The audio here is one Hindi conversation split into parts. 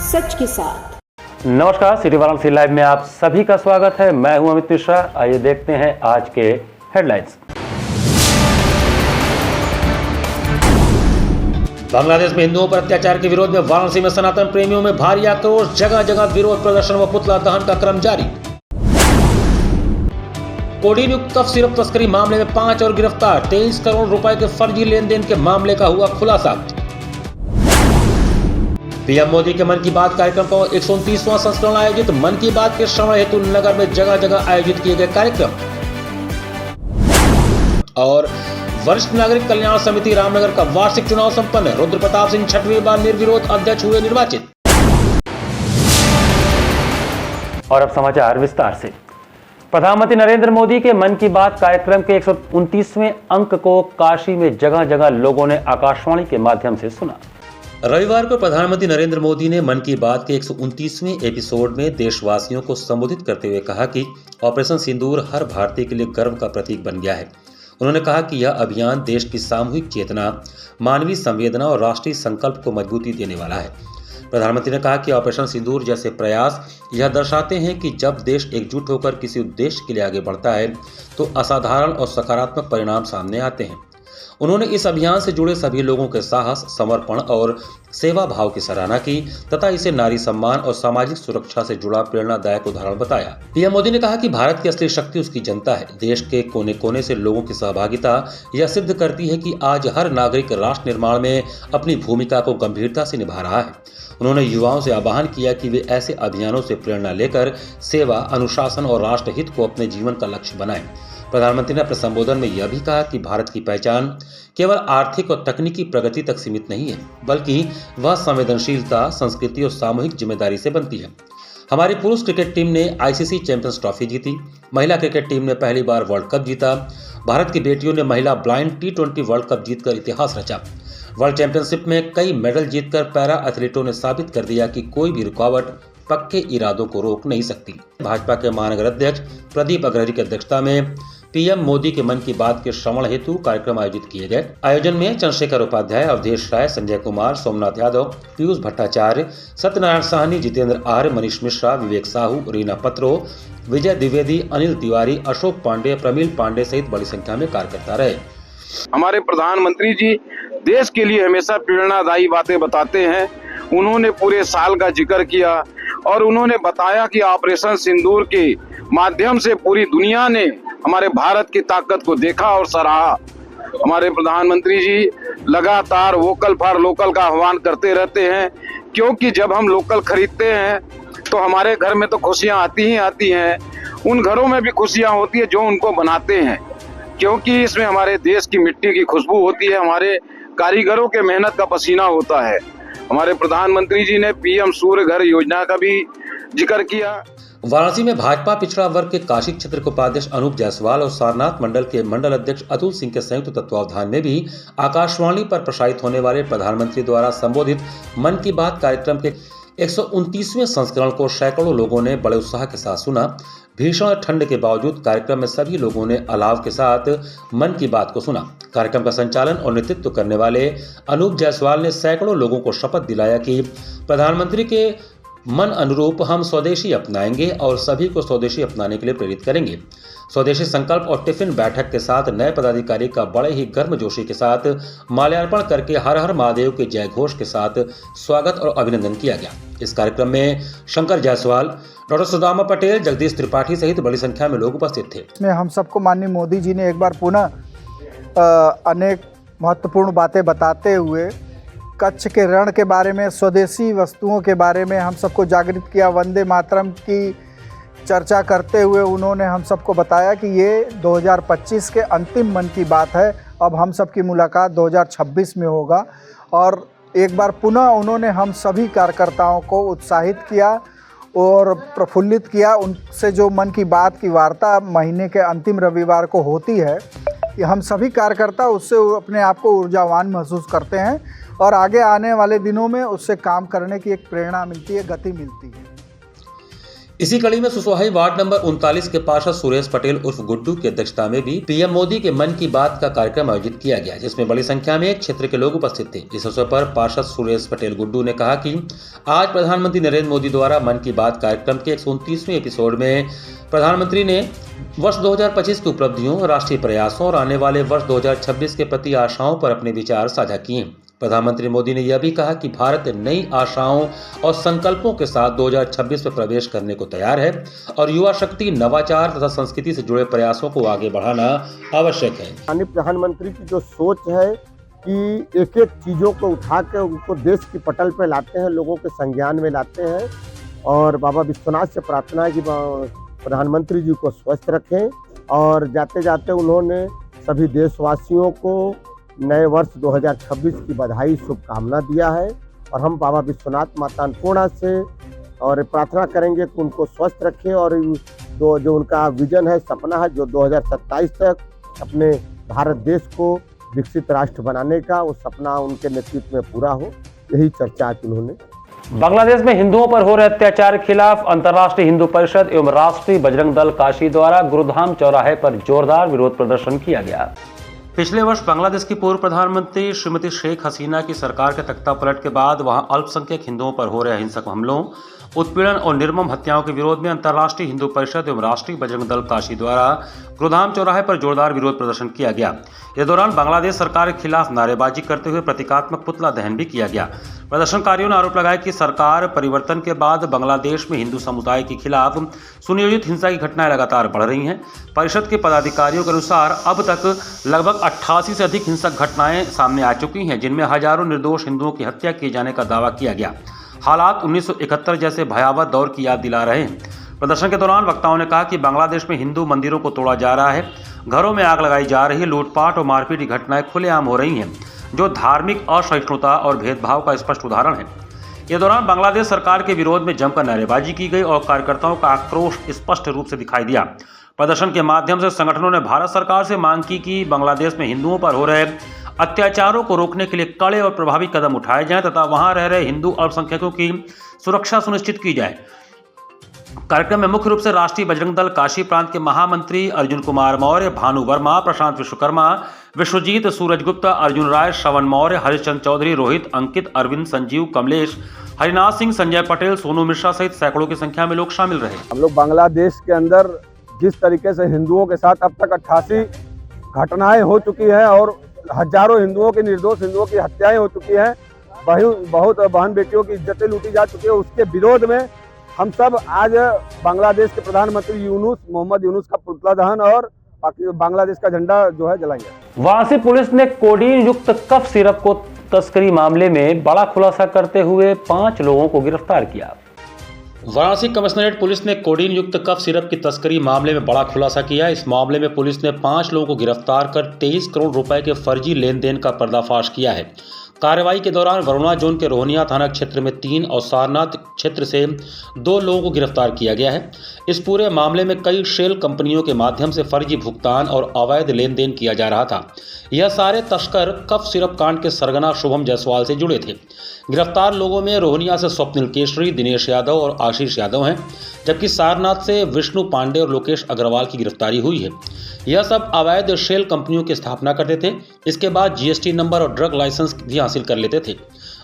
सच के साथ। नमस्कार, सिटी वाराणसी लाइव में आप सभी का स्वागत है। मैं हूं अमित मिश्रा। आइए देखते हैं आज के हेडलाइंस। बांग्लादेश में हिंदुओं पर अत्याचार के विरोध में वाराणसी में सनातन प्रेमियों में भारी आक्रोश, जगह जगह विरोध प्रदर्शन व पुतला दहन का क्रम जारी। कोडीन युक्त कफ सिरप तस्करी मामले में 5 और गिरफ्तार, 23 करोड़ रुपए के फर्जी लेन देन के मामले का हुआ खुलासा। पीएम मोदी के मन की बात कार्यक्रम का 129वां संस्करण आयोजित। मन की बात के श्रवण हेतु नगर में जगह जगह आयोजित किए गए कार्यक्रम। और वरिष्ठ नागरिक कल्याण समिति रामनगर का वार्षिक चुनाव संपन्न, रुद्र प्रताप सिंह 6वीं बार निर्विरोध अध्यक्ष हुए निर्वाचित। और अब समाचार विस्तार से। प्रधानमंत्री नरेंद्र मोदी के मन की बात कार्यक्रम के 129वें अंक को काशी में जगह जगह लोगों ने आकाशवाणी के माध्यम से सुना। रविवार को प्रधानमंत्री नरेंद्र मोदी ने मन की बात के 129वें एपिसोड में देशवासियों को संबोधित करते हुए कहा कि ऑपरेशन सिंदूर हर भारतीय के लिए गर्व का प्रतीक बन गया है। उन्होंने कहा कि यह अभियान देश की सामूहिक चेतना, मानवीय संवेदना और राष्ट्रीय संकल्प को मजबूती देने वाला है। प्रधानमंत्री ने कहा कि ऑपरेशन सिंदूर जैसे प्रयास यह दर्शाते हैं कि जब देश एकजुट होकर किसी उद्देश्य के लिए आगे बढ़ता है तो असाधारण और सकारात्मक परिणाम सामने आते हैं। उन्होंने इस अभियान से जुड़े सभी लोगों के साहस, समर्पण और सेवा भाव की सराहना की तथा इसे नारी सम्मान और सामाजिक सुरक्षा से जुड़ा प्रेरणादायक उदाहरण बताया। पीएम मोदी ने कहा कि भारत की असली शक्ति उसकी जनता है। देश के कोने कोने से लोगों की सहभागिता यह सिद्ध करती है कि आज हर नागरिक राष्ट्र निर्माण में अपनी भूमिका को गंभीरता से निभा रहा है। उन्होंने युवाओं से आह्वान किया कि वे ऐसे अभियानों से प्रेरणा लेकर सेवा, अनुशासन और राष्ट्रहित को अपने जीवन का लक्ष्य बनाएं। प्रधानमंत्री ने अपने संबोधन में यह भी कहा कि भारत की पहचान केवल आर्थिक और तकनीकी प्रगति तक सीमित नहीं है, बल्कि वह संवेदनशीलता, संस्कृति और सामूहिक जिम्मेदारी से बनती है। हमारी पुरुष क्रिकेट टीम ने आईसीसी चैंपियंस ट्रॉफी जीती। महिला क्रिकेट टीम ने पहली बार वर्ल्ड कप जीता। भारत की बेटियों ने महिला ब्लाइंड T20 वर्ल्ड कप जीतकर इतिहास रचा। वर्ल्ड चैंपियनशिप में कई मेडल जीतकर पैरा एथलीटों ने साबित कर दिया कि कोई भी रुकावट पक्के इरादों को रोक नहीं सकती। भाजपा के महानगर अध्यक्ष प्रदीप अग्रहरी की अध्यक्षता में पीएम मोदी के मन की बात के श्रवण हेतु कार्यक्रम आयोजित किए गए। आयोजन में चंद्रशेखर उपाध्याय, अवधेश राय, संजय कुमार, सोमनाथ यादव, पीयूष भट्टाचार्य, सत्यनारायण साहनी, जितेंद्र आर्य, मनीष मिश्रा, विवेक साहू, रीना पत्रो, विजय द्विवेदी, अनिल तिवारी, अशोक पांडे, प्रमील पांडे सहित बड़ी संख्या में कार्यकर्ता रहे। हमारे प्रधानमंत्री जी देश के लिए हमेशा प्रेरणादायी बातें बताते हैं। उन्होंने पूरे साल का जिक्र किया और उन्होंने बताया कि ऑपरेशन सिंदूर के माध्यम से पूरी दुनिया ने हमारे भारत की ताकत को देखा और सराहा। हमारे प्रधानमंत्री जी लगातार वोकल फॉर लोकल का आह्वान करते रहते हैं, क्योंकि जब हम लोकल खरीदते हैं तो हमारे घर में तो खुशियां आती ही आती हैं। उन घरों में भी खुशियां होती है जो उनको बनाते हैं, क्योंकि इसमें हमारे देश की मिट्टी की खुशबू होती है, हमारे कारीगरों के मेहनत का पसीना होता है। हमारे प्रधानमंत्री जी ने पीएम सूर्य घर योजना का भी जिक्र किया। वाराणसी में भाजपा पिछड़ा वर्ग के काशी क्षेत्र के उपाध्यक्ष अनूप जायसवाल और सारनाथ मंडल के मंडल अध्यक्ष अतुल सिंह के संयुक्त तत्वावधान में भी आकाशवाणी पर प्रसारित होने वाले प्रधानमंत्री द्वारा संबोधित मन की बात कार्यक्रम के 129वें संस्करण को सैकड़ों लोगों ने बड़े उत्साह के साथ सुना। भीषण ठंड के बावजूद कार्यक्रम में सभी लोगों ने अलाव के साथ मन की बात को सुना। कार्यक्रम का संचालन और नेतृत्व करने वाले अनूप जायसवाल ने सैकड़ों लोगों को शपथ दिलाया कि प्रधानमंत्री के मन अनुरूप हम स्वदेशी अपनाएंगे और सभी को स्वदेशी अपनाने के लिए प्रेरित करेंगे। स्वदेशी संकल्प और टिफिन बैठक के साथ नए पदाधिकारी का बड़े ही गर्मजोशी के साथ माल्यार्पण करके हर हर महादेव के जय घोष के साथ स्वागत और अभिनंदन किया गया। इस कार्यक्रम में शंकर जायसवाल, डॉक्टर सुदामा पटेल, जगदीश त्रिपाठी सहित बड़ी संख्या में लोग उपस्थित थे। इसमें हम सबको माननीय मोदी जी ने एक बार पुनः अनेक महत्वपूर्ण बातें बताते हुए कच्छ के रण के बारे में, स्वदेशी वस्तुओं के बारे में हम सबको जागृत किया। वंदे मातरम की चर्चा करते हुए उन्होंने हम सबको बताया कि ये 2025 के अंतिम मन की बात है। अब हम सबकी मुलाकात 2026 में होगा। और एक बार पुनः उन्होंने हम सभी कार्यकर्ताओं को उत्साहित किया और प्रफुल्लित किया। उनसे जो मन की बात की वार्ता महीने के अंतिम रविवार को होती है, कि हम सभी कार्यकर्ता उससे अपने आप को ऊर्जावान महसूस करते हैं और आगे आने वाले दिनों में उससे काम करने की एक प्रेरणा मिलती है, गति मिलती है। इसी कड़ी में सुसवाही वार्ड नंबर 39 के पार्षद सुरेश पटेल उर्फ गुड्डू की अध्यक्षता में भी पीएम मोदी के मन की बात का कार्यक्रम आयोजित किया गया, जिसमें बड़ी संख्या में क्षेत्र के लोग उपस्थित थे। इस अवसर पर पार्षद सुरेश पटेल गुड्डू ने कहा कि आज प्रधानमंत्री नरेंद्र मोदी द्वारा मन की बात कार्यक्रम के 129वें एपिसोड में प्रधानमंत्री ने वर्ष 2025 की उपलब्धियों, राष्ट्रीय प्रयासों और आने वाले वर्ष 2026 के प्रति आशाओं पर अपने विचार साझा किए। प्रधानमंत्री मोदी ने यह भी कहा कि भारत नई आशाओं और संकल्पों के साथ 2026 में प्रवेश करने को तैयार है और युवा शक्ति, नवाचार तथा संस्कृति से जुड़े प्रयासों को आगे बढ़ाना आवश्यक है। माननीय प्रधानमंत्री की जो सोच है कि एक एक चीज़ों को उठा के उनको देश की पटल पे लाते हैं, लोगों के संज्ञान में लाते हैं और बाबा विश्वनाथ से प्रार्थना है कि प्रधानमंत्री जी को स्वस्थ रखें। और जाते जाते उन्होंने सभी देशवासियों को नए वर्ष 2026 की बधाई, शुभकामना दिया है और हम बाबा विश्वनाथ माता अन्नपूर्णा से और प्रार्थना करेंगे कि उनको स्वस्थ रखें और जो उनका विजन है, सपना है, जो 2027 तक अपने भारत देश को विकसित राष्ट्र बनाने का, वो सपना उनके नेतृत्व में पूरा हो। यही चर्चा की उन्होंने। बांग्लादेश में हिंदुओं पर हो रहे अत्याचार के खिलाफ अंतर्राष्ट्रीय हिंदू परिषद एवं राष्ट्रीय बजरंग दल काशी द्वारा गुरुधाम चौराहे पर जोरदार विरोध प्रदर्शन किया गया। पिछले वर्ष बांग्लादेश की पूर्व प्रधानमंत्री श्रीमती शेख हसीना की सरकार के तख्तापलट के बाद वहां अल्पसंख्यक हिंदुओं पर हो रहे हिंसक हमलों, उत्पीड़न और निर्मम हत्याओं के विरोध में अंतर्राष्ट्रीय हिंदू परिषद एवं राष्ट्रीय बजरंग दल काशी द्वारा गुरुधाम चौराहे पर जोरदार विरोध प्रदर्शन किया गया। इस दौरान बांग्लादेश सरकार के खिलाफ नारेबाजी करते हुए प्रतीकात्मक पुतला दहन भी किया गया। प्रदर्शनकारियों ने आरोप लगाया कि सरकार परिवर्तन के बाद बांग्लादेश में हिंदू समुदाय के खिलाफ सुनियोजित हिंसा की घटनाएं लगातार बढ़ रही हैं। परिषद के पदाधिकारियों के अनुसार अब तक लगभग 88 से अधिक हिंसक घटनाएं सामने आ चुकी हैं, जिनमें हजारों निर्दोष हिंदुओं की हत्या किए जाने का दावा किया गया। हालात 1971 जैसे भयावह दौर की याद दिला रहे हैं। प्रदर्शन के दौरान वक्ताओं ने कहा कि बांग्लादेश में हिंदू मंदिरों को तोड़ा जा रहा है, घरों में आग लगाई जा रही है, लूटपाट और मारपीट की घटनाएं खुलेआम हो रही हैं, जो धार्मिक असहिष्णुता और भेदभाव का स्पष्ट उदाहरण है। इस दौरान बांग्लादेश सरकार के विरोध में जमकर नारेबाजी की गई और कार्यकर्ताओं का आक्रोश स्पष्ट रूप से दिखाई दिया। प्रदर्शन के माध्यम से संगठनों ने भारत सरकार से मांग की कि बांग्लादेश में हिंदुओं पर हो रहे अत्याचारों को रोकने के लिए कड़े और प्रभावी कदम उठाए जाएं तथा वहां रह रहे हिंदू अल्पसंख्यकों की सुरक्षा सुनिश्चित की जाए। कार्यक्रम में मुख्य रूप से राष्ट्रीय बजरंग दल काशी प्रांत के महामंत्री अर्जुन कुमार मौर्य, भानु वर्मा, प्रशांत विश्वकर्मा, विश्वजीत, सूरज गुप्ता, अर्जुन राय, श्रवण मौर्य, हरिश्चंद्र चौधरी, रोहित, अंकित, अरविंद, संजीव, कमलेश, हरिनाथ सिंह, संजय पटेल, सोनू मिश्रा सहित सैकड़ों की संख्या में लोग शामिल रहे। हम लोग बांग्लादेश के अंदर जिस तरीके से हिंदुओं के साथ अब तक 88 घटनाएं हो चुकी हैं और हजारों हिंदुओं की, निर्दोष हिंदुओं की हत्याएं हो चुकी हैं, बहुत बहन बेटियों की इज्जतें लूटी जा चुकी है, उसके विरोध में हम सब आज बांग्लादेश के प्रधानमंत्री मोहम्मद यूनुस का पुतला दहन और बांग्लादेश का झंडा जो है जलाएंगे। वाराणसी पुलिस ने कोडीन युक्त कफ सिरप को तस्करी मामले में बड़ा खुलासा करते हुए 5 लोगों को गिरफ्तार किया। वाराणसी कमिश्नरेट पुलिस ने कोडीन युक्त कफ सिरप की तस्करी मामले में बड़ा खुलासा किया। इस मामले में पुलिस ने 5 लोगों को गिरफ्तार कर 23 करोड़ रुपए के फर्जी लेन देन का पर्दाफाश किया है। कार्रवाई के दौरान वरुणा जोन के रोहनिया थाना क्षेत्र में 3 और सारनाथ क्षेत्र से 2 लोगों को गिरफ्तार किया गया है। इस पूरे मामले में कई शेल कंपनियों के माध्यम से फर्जी भुगतान और अवैध लेन देन किया जा रहा था। यह सारे तस्कर कफ सिरप कांड के सरगना शुभम जायसवाल से जुड़े थे। गिरफ्तार लोगों में रोहनिया से स्वप्निल केशरी, दिनेश यादव और आशीष यादव हैं, जबकि सारनाथ से विष्णु पांडे और लोकेश अग्रवाल की गिरफ्तारी हुई है। यह सब अवैध शेल कंपनियों की स्थापना करते थे। इसके बाद जीएसटी नंबर और ड्रग लाइसेंस भी हासिल कर लेते थे।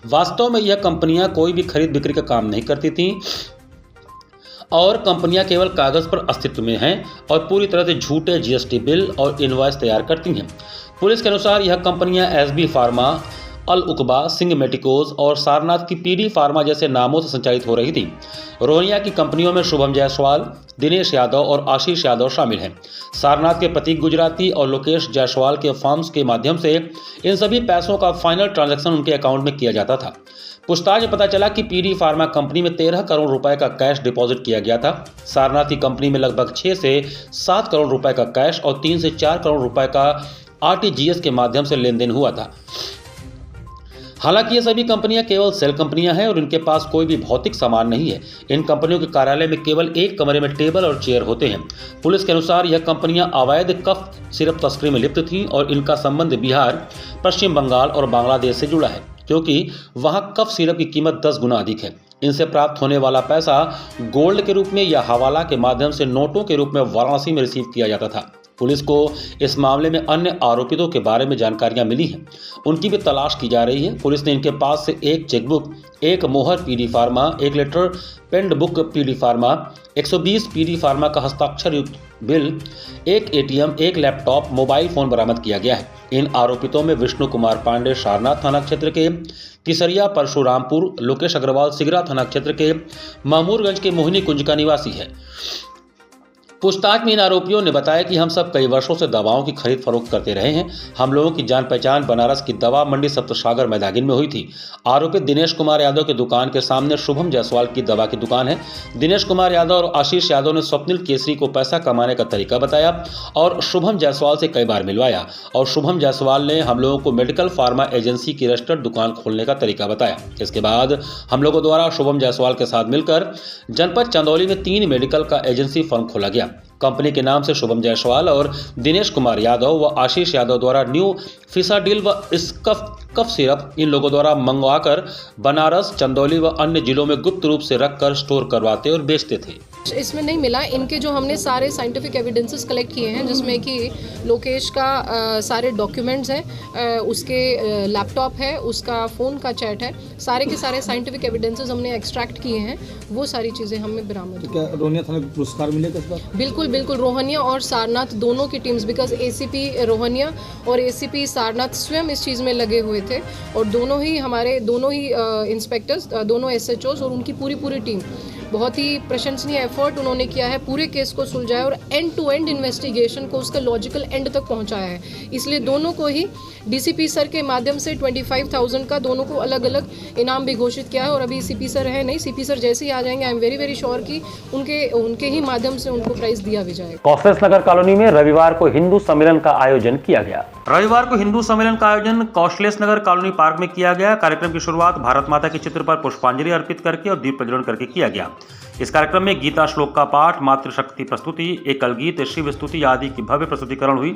वास्तव में यह कंपनियां कोई भी खरीद बिक्री का काम नहीं करती थीं और कंपनियां केवल कागज पर अस्तित्व में हैं और पूरी तरह से झूठे जीएसटी बिल और इनवॉइस तैयार करती हैं। पुलिस के अनुसार यह कंपनियां एसबी फार्मा, अल उकबा, सिंह मेडिकोज और सारनाथ की पीडी फार्मा जैसे नामों से संचालित हो रही थी। रोहनिया की कंपनियों में शुभम जायसवाल, दिनेश यादव और आशीष यादव शामिल हैं। सारनाथ के प्रतीक गुजराती और लोकेश जायसवाल के फर्म्स के माध्यम से इन सभी पैसों का फाइनल ट्रांजैक्शन उनके अकाउंट में किया जाता था। पूछताछ में पता चला कि पीडी फार्मा कंपनी में 13 करोड़ रुपए का कैश डिपॉजिट किया गया था। सारनाथ की कंपनी में लगभग 6 से 7 करोड़ रुपए का कैश और 3 से 4 करोड़ रुपए का आरटीजीएस के माध्यम से लेन देन हुआ था। हालांकि ये सभी कंपनियां केवल सेल कंपनियां हैं और इनके पास कोई भी भौतिक सामान नहीं है। इन कंपनियों के कार्यालय में केवल एक कमरे में टेबल और चेयर होते हैं। पुलिस के अनुसार यह कंपनियां अवैध कफ सिरप तस्करी में लिप्त थीं और इनका संबंध बिहार, पश्चिम बंगाल और बांग्लादेश से जुड़ा है, क्योंकि वहां कफ सिरप की कीमत 10 गुना अधिक है। इनसे प्राप्त होने वाला पैसा गोल्ड के रूप में या हवाला के माध्यम से नोटों के रूप में वाराणसी में रिसीव किया जाता था। पुलिस को इस मामले में अन्य आरोपितों के बारे में जानकारियां मिली हैं, उनकी भी तलाश की जा रही है। पुलिस ने इनके पास से एक चेकबुक, एक मोहर पीडी फार्मा, एक letter pad book PD pharma, 120 PD pharma का हस्ताक्षर युक्त बिल, एक एटीएम, एक लैपटॉप, मोबाइल फोन बरामद किया गया है। इन आरोपितों में विष्णु कुमार पांडे सारनाथ थाना क्षेत्र के तिसरिया परशुरामपुर, लोकेश अग्रवाल सिगरा थाना क्षेत्र के मामूरगंज के मोहिनी कुंज का निवासी है। पूछताछ में इन आरोपियों ने बताया कि हम सब कई वर्षों से दवाओं की खरीद फरोख्त करते रहे हैं। हम लोगों की जान पहचान बनारस की दवा मंडी सप्तसागर मैदागिन में हुई थी। आरोपित दिनेश कुमार यादव की दुकान के सामने शुभम जायसवाल की दवा की दुकान है। दिनेश कुमार यादव और आशीष यादव ने स्वप्निल केसरी को पैसा कमाने का तरीका बताया और शुभम जायसवाल से कई बार मिलवाया और शुभम जायसवाल ने हम लोगों को मेडिकल फार्मा एजेंसी की रजिस्टर्ड दुकान खोलने का तरीका बताया। इसके बाद हम लोगों द्वारा शुभम जायसवाल के साथ मिलकर जनपद चंदौली में 3 मेडिकल का एजेंसी फर्म खोला गया। कंपनी के नाम से शुभम जायसवाल और दिनेश कुमार यादव व आशीष यादव द्वारा न्यू फिसाडिल व कफ सिरप इन लोगों द्वारा मंगवाकर बनारस, चंदौली व अन्य जिलों में गुप्त रूप से रखकर स्टोर करवाते और बेचते थे। इसमें नहीं मिला। इनके जो हमने सारे साइंटिफिक एविडेंसेस कलेक्ट किए हैं, जिसमें कि लोकेश का सारे डॉक्यूमेंट्स हैं, उसके लैपटॉप है, उसका फ़ोन का चैट है, सारे के सारे साइंटिफिक एविडेंसेस हमने एक्सट्रैक्ट किए हैं। वो सारी चीज़ें हमें बरामद। क्या रोहनिया थाने को पुरस्कार मिलेगा इस बार? बिल्कुल बिल्कुल, रोहनिया और सारनाथ दोनों की टीम्स, बिकॉज एसीपी रोहनिया और एसीपी सारनाथ स्वयं इस चीज़ में लगे हुए थे और दोनों ही इंस्पेक्टर्स, दोनों एसएचओस और उनकी पूरी टीम बहुत ही प्रशंसनीय एफर्ट उन्होंने किया है। पूरे केस को सुलझाया और एंड टू एंड इन्वेस्टिगेशन को उसका लॉजिकल एंड तक पहुंचाया है। इसलिए दोनों को ही डीसीपी सर के माध्यम से 25,000 का दोनों को अलग अलग इनाम भी घोषित किया है और अभी सीपी सर है नहीं, सीपी सर जैसे ही आ जाएंगे I am very very sure कि उनके ही माध्यम से उनको प्राइज दिया भी जाएगा। कौशलेश नगर कॉलोनी में रविवार को हिंदू सम्मेलन का आयोजन किया गया। रविवार को हिंदू सम्मेलन का आयोजन कौशलेश नगर कॉलोनी पार्क में किया गया। कार्यक्रम की शुरुआत भारत माता के चित्र पर पुष्पांजलि अर्पित करके और दीप प्रज्वलन करके किया गया। इस कार्यक्रम में गीता श्लोक का पाठ, मातृशक्ति प्रस्तुति, एकल गीत, शिव स्तुति आदि की भव्य प्रस्तुतिकरण हुई।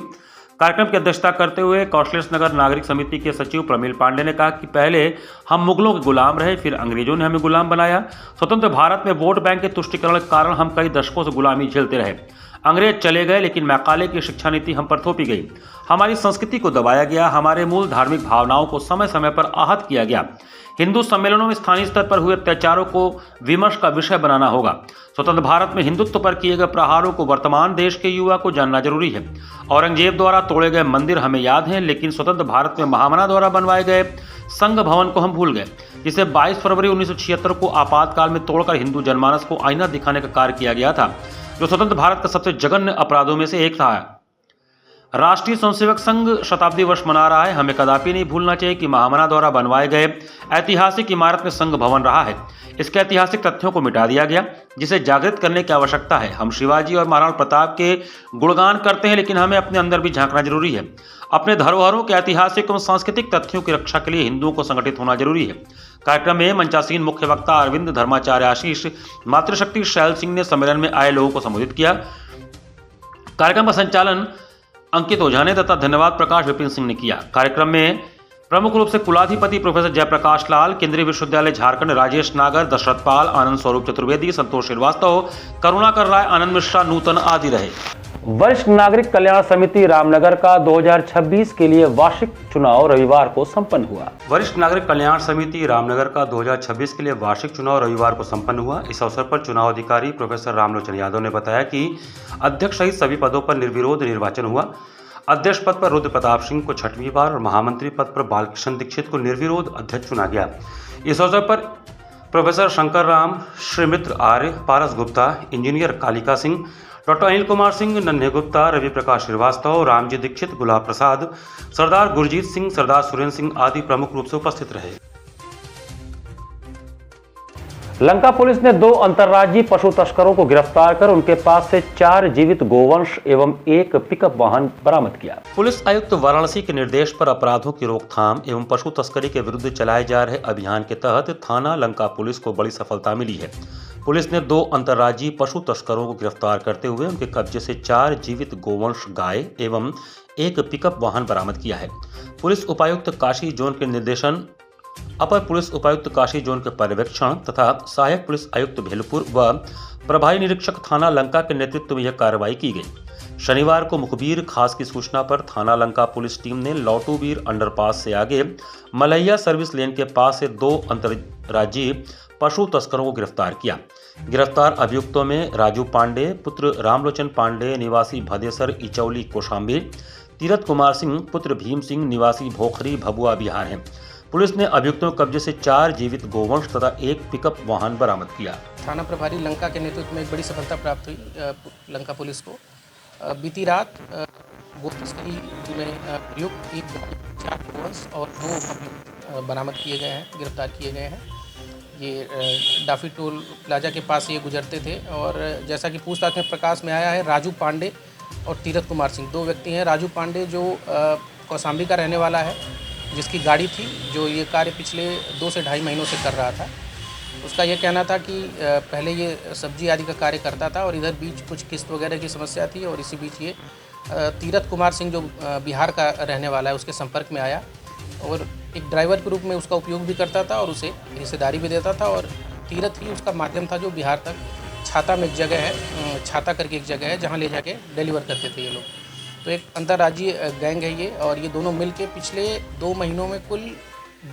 कार्यक्रम की अध्यक्षता करते हुए कौशलेश नगर नागरिक समिति के सचिव प्रमील पांडे ने कहा कि पहले हम मुगलों के गुलाम रहे, फिर अंग्रेजों ने हमें गुलाम बनाया। स्वतंत्र भारत में वोट बैंक के तुष्टीकरण के कारण हम कई दशकों से गुलामी झेलते रहे। अंग्रेज चले गए लेकिन मैकाले की शिक्षा नीति हम पर थोपी गई। हमारी संस्कृति को दबाया गया, हमारे मूल धार्मिक भावनाओं को समय समय पर आहत किया गया। हिंदू सम्मेलनों में स्थानीय स्तर पर हुए अत्याचारों को विमर्श का विषय बनाना होगा। स्वतंत्र भारत में हिंदुत्व पर किए गए प्रहारों को वर्तमान देश के युवा को जानना जरूरी है। औरंगजेब द्वारा तोड़े गए मंदिर हमें याद हैं, लेकिन स्वतंत्र भारत में महामना द्वारा बनवाए गए संघ भवन को हम भूल गए, जिसे 22 फरवरी 1976 को आपातकाल में तोड़कर हिंदू जनमानस को आईना दिखाने का कार्य किया गया था, जो स्वतंत्र भारत का सबसे जघन्य अपराधों में से एक था। राष्ट्रीय स्वयंसेवक संघ शताब्दी वर्ष मना रहा है। हमें कदापि नहीं भूलना चाहिए कि महामना द्वारा बनवाए गए ऐतिहासिक इमारत में संघ भवन रहा है। इसके ऐतिहासिक तथ्यों को मिटा दिया गया, जिसे जागृत करने की आवश्यकता है। हम शिवाजी और महाराणा प्रताप के गुणगान करते हैं, लेकिन हमें अपने अंदर भी झांकना जरूरी है। अपने धरोहरों के ऐतिहासिक एवं सांस्कृतिक तथ्यों की रक्षा के लिए हिंदुओं को संगठित होना जरूरी है। कार्यक्रम में मंचासीन मुख्य वक्ता अरविंद धर्माचार्य आशीष, मातृशक्ति शैल सिंह ने सम्मेलन में आए लोगों को संबोधित किया। कार्यक्रम का संचालन अंकित ओझा ने तथा धन्यवाद प्रकाश विपिन सिंह ने किया। कार्यक्रम में प्रमुख रूप से कुलाधिपति प्रोफेसर जयप्रकाश लाल, केंद्रीय विश्वविद्यालय झारखंड राजेश नागर, दशरथ पाल, आनंद स्वरूप चतुर्वेदी, संतोष श्रीवास्तव, करुणाकर राय, आनंद मिश्रा, नूतन आदि रहे। वरिष्ठ नागरिक कल्याण समिति रामनगर का 2026 के लिए वार्षिक चुनाव रविवार को संपन्न हुआ। वरिष्ठ नागरिक कल्याण समिति रामनगर का 2026 के लिए वार्षिक चुनाव रविवार को संपन्न हुआ। इस अवसर पर चुनाव अधिकारी प्रोफेसर रामलोचन यादव ने बताया कि अध्यक्ष सहित सभी पदों पर निर्विरोध निर्वाचन हुआ। अध्यक्ष पद पर रुद्र प्रताप सिंह को 6वीं बार और महामंत्री पद पर बालकृष्ण दीक्षित को निर्विरोध अध्यक्ष चुना गया। इस अवसर पर प्रोफेसर शंकर राम, श्रीमित्र आर्य, पारस गुप्ता, इंजीनियर कालिका सिंह, डॉक्टर अनिल कुमार सिंह, नन्हे गुप्ता, रवि प्रकाश श्रीवास्तव, रामजी दीक्षित, गुलाब प्रसाद, सरदार गुरजीत सिंह, सरदार सुरेंद्र सिंह आदि प्रमुख रूप से उपस्थित रहे। लंका पुलिस ने 2 अंतर्राज्यीय पशु तस्करों को गिरफ्तार कर उनके पास से 4 जीवित गोवंश एवं 1 पिकअप वाहन बरामद किया। पुलिस आयुक्त वाराणसी के निर्देश पर अपराधों की रोकथाम एवं पशु तस्करी के विरुद्ध चलाए जा रहे अभियान के तहत थाना लंका पुलिस को बड़ी सफलता मिली है। पुलिस ने 2 अंतर्राज्यीय पशु तस्करों को गिरफ्तार करते हुए उनके कब्जे से 4 जीवित गोवंश गाय एवं 1 पिकअप वाहन बरामद किया है। पुलिस उपायुक्त काशी जोन के निर्देशन अपर पुलिस उपायुक्त काशी जोन के पर्यवेक्षण तथा सहायक पुलिस आयुक्त भेलपुर व प्रभारी निरीक्षक थाना लंका के नेतृत्व में यह कार्रवाई की गई। शनिवार को मुखबिर खास की सूचना पर थाना लंका पुलिस टीम ने लौटूबीर अंडरपास से आगे मलैया सर्विस लेन के पास से 2 अंतर्राज्यीय पशु तस्करों को गिरफ्तार किया। गिरफ्तार अभियुक्तों में राजू पांडे पुत्र रामलोचन पांडे निवासी भदेसर इचौली कौशाम्बी, तीरथ कुमार सिंह पुत्र भीम सिंह निवासी भोखरी भभुआ बिहार हैं। पुलिस ने अभियुक्तों के कब्जे से 4 जीवित गोवंश तथा 1 पिकअप वाहन बरामद किया। थाना प्रभारी लंका के नेतृत्व में एक बड़ी सफलता प्राप्त हुई लंका पुलिस को। बीती रात गोतस्करी में प्रयुक्त 4 गोवंश और 2 अभियुक्त बरामद किए गए हैं, गिरफ्तार किए गए हैं। ये डाफी टोल प्लाजा के पास ये गुजरते थे और जैसा कि पूछताछ में प्रकाश में आया है, राजू पांडे और तीरथ कुमार सिंह 2 व्यक्ति हैं। राजू पांडे जो कौशाम्बी का रहने वाला है, जिसकी गाड़ी थी, जो ये कार्य पिछले 2 से ढाई महीनों से कर रहा था। उसका ये कहना था कि पहले ये सब्जी आदि का कार्य करता था और इधर बीच कुछ किस्त वगैरह की समस्या थी और इसी बीच ये तीरथ कुमार सिंह जो बिहार का रहने वाला है उसके संपर्क में आया और एक ड्राइवर के रूप में उसका उपयोग भी करता था और उसे हिस्सेदारी भी देता था। और तीरथ ही उसका माध्यम था जो बिहार तक छाता में एक जगह है, छाता करके एक जगह है जहाँ ले जाके डिलीवर करते थे ये लोग। तो एक अंतर्राज्यीय गैंग है ये और ये दोनों मिल के पिछले 2 महीनों में कुल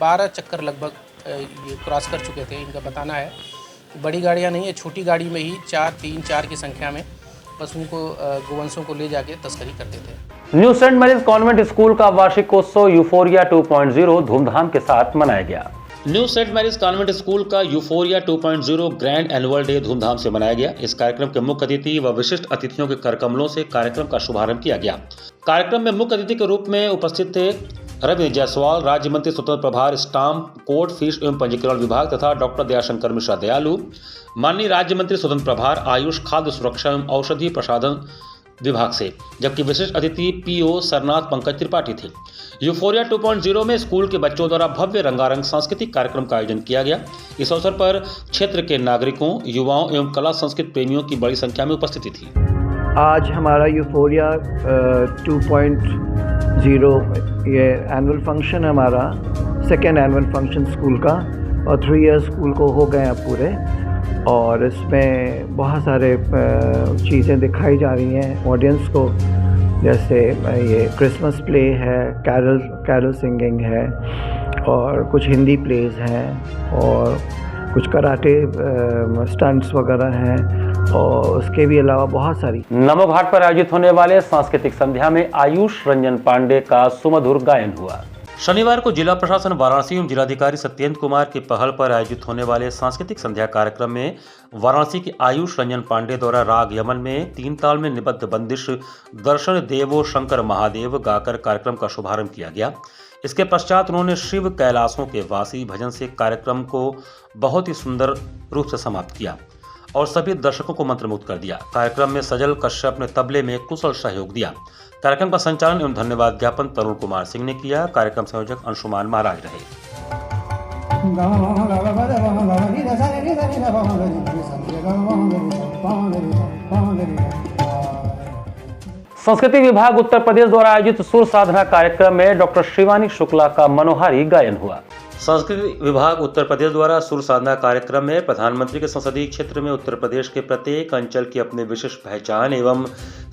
12 चक्कर लगभग ये क्रॉस कर चुके थे। इनका बताना है कि बड़ी गाड़ियाँ नहीं है, छोटी गाड़ी में ही 4 की संख्या में बस उनको गोवंशों को ले जाके तस्करी करते थे। New Saint Mary's convent school का वार्षिकोत्सव यूफोरिया 2.0 धूमधाम के साथ मनाया गया। New Saint Mary's convent school का यूफोरिया 2.0 ग्रैंड एनुअल डे धूमधाम से मनाया गया। इस कार्यक्रम के मुख्य अतिथि व विशिष्ट अतिथियों के करकमलों से कार्यक्रम का शुभारंभ किया गया। कार्यक्रम में मुख्य अतिथि के रूप में उपस्थित थे रवि जायसवाल, राज्य मंत्री स्वतंत्र प्रभार स्टाम्प कोड फीस एवं पंजीकरण विभाग तथा डॉक्टर दयाशंकर मिश्रा दयालु, माननीय राज्य मंत्री स्वतंत्र प्रभार आयुष खाद्य सुरक्षा एवं औषधि प्रसाधन विभाग से, जबकि विशिष्ट अतिथि पीओ सरनाथ पंकज त्रिपाठी थे। यूफोरिया 2.0 में स्कूल के बच्चों द्वारा भव्य रंगारंग सांस्कृतिक कार्यक्रम का आयोजन किया गया। इस अवसर पर क्षेत्र के नागरिकों, युवाओं एवं कला संस्कृति प्रेमियों की बड़ी संख्या में उपस्थिति थी। आज हमारा यूफोरिया 2.0 ये एनुअल फंक्शन हमारा सेकेंड एनुअल फंक्शन स्कूल का और 3 ईयर्स स्कूल को हो गए हैं पूरे और इसमें बहुत सारे चीज़ें दिखाई जा रही हैं ऑडियंस को, जैसे ये क्रिसमस प्ले है, कैरल सिंगिंग है और कुछ हिंदी प्लेज हैं और कुछ कराटे स्टंट्स वगैरह हैं और उसके भी अलावा बहुत सारी। नमो घाट पर आयोजित होने वाले सांस्कृतिक संध्या में आयुष रंजन पांडे का सुमधुर गायन हुआ। शनिवार को जिला प्रशासन वाराणसी एवं जिलाधिकारी सत्येंद्र कुमार की पहल पर आयोजित होने वाले सांस्कृतिक संध्या कार्यक्रम में वाराणसी के आयुष रंजन पांडे द्वारा राग यमन में 3 ताल में निबद्ध बंदिश दर्शन देवो शंकर महादेव गाकर कार्यक्रम का शुभारंभ किया गया। इसके पश्चात उन्होंने शिव कैलाशों के वासी भजन से कार्यक्रम को बहुत ही सुंदर रूप से समाप्त किया और सभी दर्शकों को मंत्रमुग्ध कर दिया। कार्यक्रम में सजल कश्यप ने तबले में कुशल सहयोग दिया। कार्यक्रम का संचालन एवं धन्यवाद ज्ञापन तरुण कुमार सिंह ने किया। कार्यक्रम संयोजक अंशुमान महाराज रहे। संस्कृति विभाग उत्तर प्रदेश द्वारा आयोजित सुर साधना कार्यक्रम में डॉक्टर शिवानी शुक्ला का मनोहारी गायन हुआ। संस्कृति विभाग उत्तर प्रदेश द्वारा सुर साधना कार्यक्रम में प्रधानमंत्री के संसदीय क्षेत्र में उत्तर प्रदेश के प्रत्येक अंचल की अपनी विशिष्ट पहचान एवं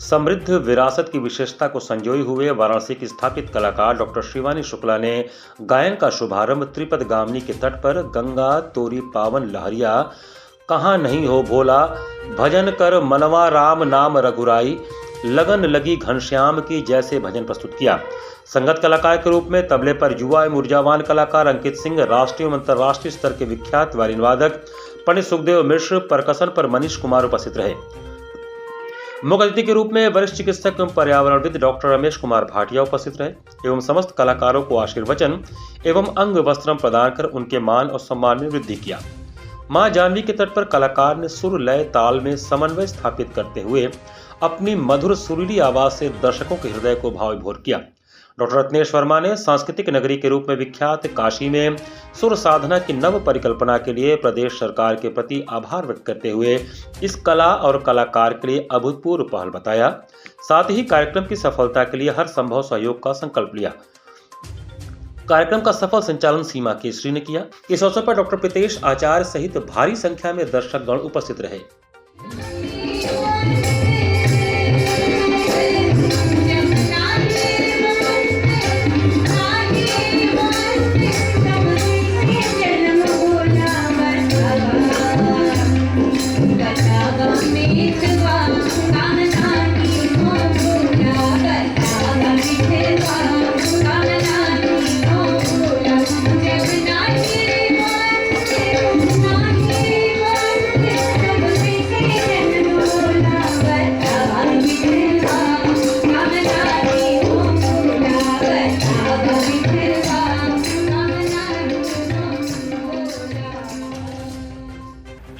समृद्ध विरासत की विशेषता को संजोए हुए वाराणसी की स्थापित कलाकार डॉक्टर शिवानी शुक्ला ने गायन का शुभारंभ त्रिपद गामनी के तट पर गंगा तोरी पावन लहरिया कहाँ नहीं हो भोला भजन कर मनवा राम नाम रघुराई लगन लगी घनश्याम की जैसे भजन प्रस्तुत किया। संगत कलाकार के रूप में तबले पर युवा एवं ऊर्जावान कलाकार अंकित सिंह, राष्ट्रीय एवं अंतर्राष्ट्रीय स्तर के विख्यात वायलिन वादक पंडित सुखदेव मिश्र, परकसन पर मनीष कुमार उपस्थित रहे। मुख्य अतिथि के रूप में वरिष्ठ चिकित्सक एवं पर्यावरणविद डॉक्टर रमेश कुमार भाटिया उपस्थित रहे एवं समस्त कलाकारों को आशीर्वचन एवं अंग वस्त्रम प्रदान कर उनके मान और सम्मान में वृद्धि किया। मां जानवी के तट पर कलाकार ने सुर लय ताल में समन्वय स्थापित करते हुए अपनी मधुर सुरीली आवाज से दर्शकों के हृदय को भाव विभोर किया। डॉक्टर रत्नेश वर्मा ने सांस्कृतिक नगरी के रूप में विख्यात काशी में सुर साधना की नव परिकल्पना के लिए प्रदेश सरकार के प्रति आभार व्यक्त करते हुए इस कला और कलाकार के लिए अभूतपूर्व पहल बताया। साथ ही कार्यक्रम की सफलता के लिए हर संभव सहयोग का संकल्प लिया। कार्यक्रम का सफल संचालन सीमा केसरी ने किया। इस अवसर पर डॉक्टर प्रीतेश आचार्य सहित भारी संख्या में दर्शकगण उपस्थित रहे।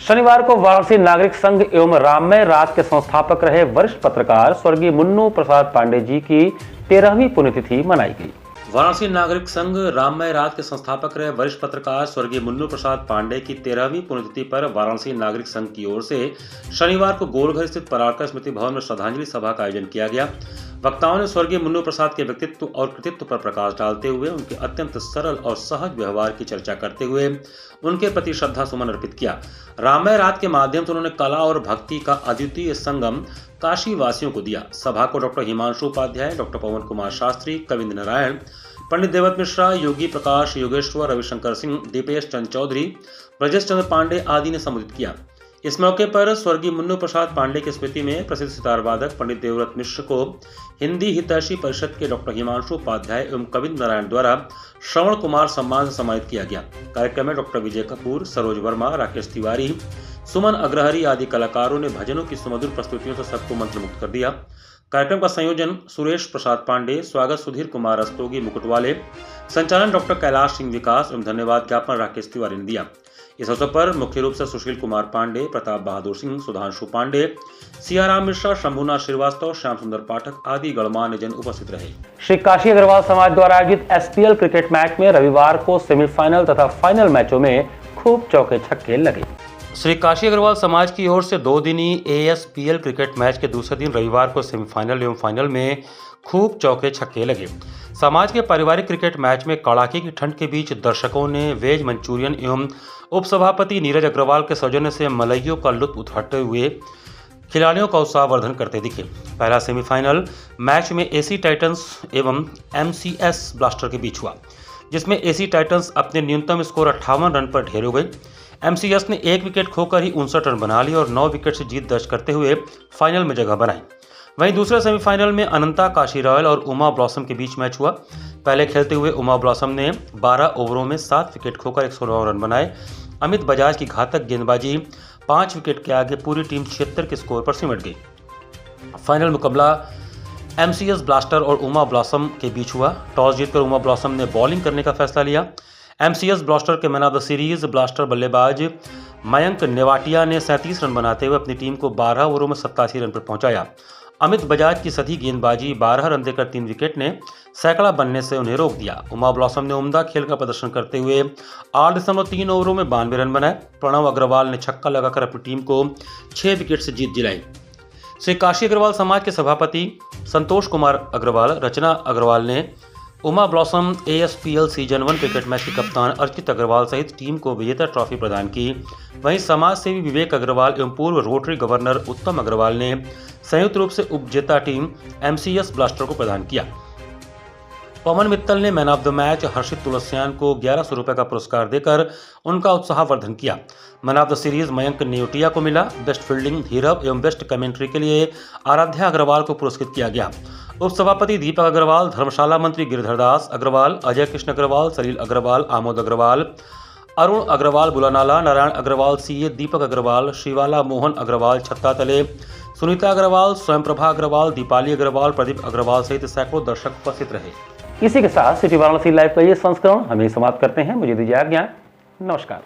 शनिवार को वाराणसी नागरिक संघ एवं राममय रात के संस्थापक रहे वरिष्ठ पत्रकार स्वर्गीय मुन्नू प्रसाद पांडे जी की 13वीं पुण्यतिथि मनाई गई। वाराणसी नागरिक संघ राममय रात के संस्थापक रहे वरिष्ठ पत्रकार स्वर्गीय मुन्नू प्रसाद पांडे की 13वीं पुण्यतिथि पर वाराणसी नागरिक संघ की ओर से शनिवार को गोलघर स्थित परारकर स्मृति भवन में श्रद्धांजलि सभा का आयोजन किया गया। वक्ताओं ने स्वर्गीय मुन्नू प्रसाद के व्यक्तित्व और कृतित्व पर प्रकाश डालते हुए उनके अत्यंत सरल और सहज व्यवहार की चर्चा करते हुए उनके प्रति श्रद्धा सुमन अर्पित किया। राममय रात के माध्यम से उन्होंने कला और भक्ति का अद्वितीय संगम काशी वासियों को दिया। सभा को डॉक्टर हिमांशु उपाध्याय, डॉक्टर पवन कुमार शास्त्री, कविंद्र नारायण, पंडित देवत मिश्रा, योगी प्रकाश योगेश्वर, रविशंकर सिंह, दीपेश चंद चौधरी, ब्रजेश चंद्र पांडे आदि ने संबोधित किया। इस मौके पर स्वर्गीय मुन्नू प्रसाद पांडे की स्मृति में प्रसिद्ध सितार वादक पंडित देवव्रत मिश्र को हिंदी हितैषी परिषद के डॉक्टर हिमांशु उपाध्याय एवं कविंद्र नारायण द्वारा श्रवण कुमार सम्मान से सम्मानित किया गया। कार्यक्रम में डॉक्टर विजय कपूर, सरोज वर्मा, राकेश तिवारी, सुमन अग्रहरी आदि कलाकारों ने भजनों की सुमधुर प्रस्तुतियों से सबको मंत्रमुग्ध कर दिया। कार्यक्रम का संयोजन सुरेश प्रसाद पांडे, स्वागत सुधीर कुमार रस्तोगी मुकुटवाले, संचालन डॉक्टर कैलाश सिंह विकास एवं धन्यवाद ज्ञापन राकेश तिवारी ने दिया। इस अवसर पर मुख्य रूप से सुशील कुमार पांडे, प्रताप बहादुर सिंह, सुधांशु पांडे, सियाराम मिश्रा, शंभुनाथ श्रीवास्तव, श्याम सुंदर पाठक आदि गणमान्य जन उपस्थित रहे। श्री काशी अग्रवाल समाज द्वारा आयोजित एसपीएल क्रिकेट मैच में रविवार को सेमीफाइनल तथा फाइनल मैचों में खूब चौके छक्के लगे। श्री काशी अग्रवाल समाज की ओर से 2 दिनी एएसपीएल क्रिकेट मैच के दूसरे दिन रविवार को सेमीफाइनल एवं फाइनल में खूब चौके छक्के लगे। समाज के पारिवारिक क्रिकेट मैच में कड़ाके की ठंड के बीच दर्शकों ने वेज मंचूरियन एवं उपसभापति नीरज अग्रवाल के सौजन्य से मलइयों का लुत्फ उठाते हुए खिलाड़ियों का उत्साहवर्धन करते दिखे। पहला सेमीफाइनल मैच में एसी टाइटंस एवं एमसीएस ब्लास्टर के बीच हुआ, जिसमें एसी टाइटंस अपने न्यूनतम स्कोर 58 रन पर ढेर हो गई। एमसीएस ने 1 विकेट खोकर ही 59 रन बना ली और 9 विकेट से जीत दर्ज करते हुए फाइनल में जगह बनाई। वहीं दूसरे सेमीफाइनल में अनंता काशी रॉयल और उमा ब्लॉसम के बीच मैच हुआ। पहले खेलते हुए उमा ब्लॉसम ने 12 ओवरों में 7 विकेट खोकर 109 रन बनाए। अमित बजाज की घातक गेंदबाजी 5 विकेट के आगे पूरी टीम 76 के स्कोर पर सिमट गई। फाइनल मुकाबला एमसीएस ब्लास्टर और उमा ब्लॉसम के बीच हुआ। टॉस जीतकर उमा ब्लॉसम ने बॉलिंग करने का फैसला लिया। एमसीएस ब्लास्टर के man of the series blaster बल्लेबाज मयंक नेवाटिया ने 37 रन बनाते हुए अपनी टीम को 12 ओवरों में 87 रन पर पहुंचाया। अमित बजाज की सधी गेंदबाजी 12 रन देकर 3 विकेट ने सैकड़ा बनने से उन्हें रोक दिया। उमा ब्लॉसम ने उम्दा खेल का प्रदर्शन करते हुए 8.3 ओवरों में 92 रन बनाए। प्रणव अग्रवाल ने छक्का लगाकर अपनी टीम को 6 विकेट से जीत दिलाई। श्री काशी अग्रवाल समाज के सभापति संतोष कुमार अग्रवाल, रचना अग्रवाल ने Uma blossom एएसपीएल season 1 cricket match के कप्तान अर्चित अग्रवाल सहित टीम को विजेता ट्रॉफी प्रदान की। वहीं समाज सेवी विवेक अग्रवाल एवं पूर्व रोटरी गवर्नर उत्तम अग्रवाल ने संयुक्त रूप से उपजेता टीम एमसीएस ब्लास्टर को प्रदान किया। पवन मित्तल ने man of the match Harshit Tulsiyan को 1100 रुपये का पुरस्कार देकर उनका उत्साहवर्धन किया। Man of the series Mayank Nevatia को मिला। बेस्ट फील्डिंग, हीरव एवं बेस्ट कमेंट्री के लिए आराध्या अग्रवाल को पुरस्कृत किया गया। उपसभापति दीपक अग्रवाल, धर्मशाला मंत्री गिरधर दास अग्रवाल, अजय कृष्ण अग्रवाल, सलील अग्रवाल, आमोद अग्रवाल, अरुण अग्रवाल बुलानाला, नारायण अग्रवाल सीए, दीपक अग्रवाल, शिवाला मोहन अग्रवाल छत्तातले, सुनीता अग्रवाल, स्वयं प्रभा अग्रवाल, दीपाली अग्रवाल, प्रदीप अग्रवाल सहित सैकड़ों दर्शक उपस्थित रहे। इसी के साथ सिटी वाराणसी लाइव का ये संस्करण हमें समाप्त करते हैं। मुझे दीजिए आज्ञा। नमस्कार।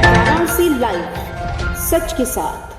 वाराणसी लाइव, सच के साथ।